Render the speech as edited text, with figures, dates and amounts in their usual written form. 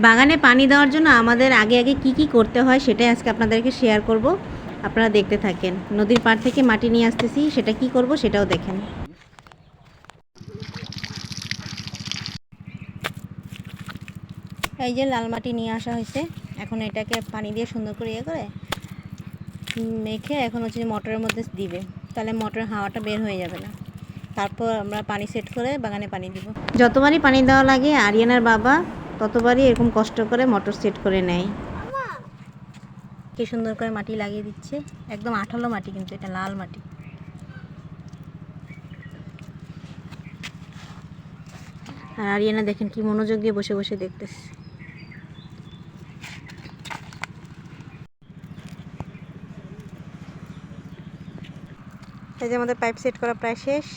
বাগানে পানি দেওয়ার জন্য আমাদের আগে আগে কি করতে হয় সেটাই আজকে আপনাদেরকে শেয়ার করব। আপনারা দেখতে থাকেন। নদীর পাড় থেকে মাটি নিয়ে আসতেছি, সেটা কি করব সেটাও দেখেন। এই যে লাল মাটি নিয়ে আসা হয়েছে, এখন এটাকে পানি দিয়ে সুন্দর করে করে মেখে এখন হচ্ছে মোটরের মধ্যে দিবে, তাহলে মোটরের হাওয়াটা বের হয়ে যাবে না। তারপর আমরা পানি সেট করে বাগানে পানি দিব। যতবারই পানি দেওয়া লাগে আরিয়ানার বাবা ততবারই এরকম কষ্ট করে মোটর সেট করে নেয়। কি সুন্দর করে মাটি লাগিয়ে দিচ্ছে, একদম আঠালো মাটি, কিন্তু এটা লাল মাটি। আর আরিয়ানা দেখেন কি মনোযোগ দিয়ে বসে বসে দেখতেছে। এই যে আমাদের পাইপ সেট করা প্রায় শেষ।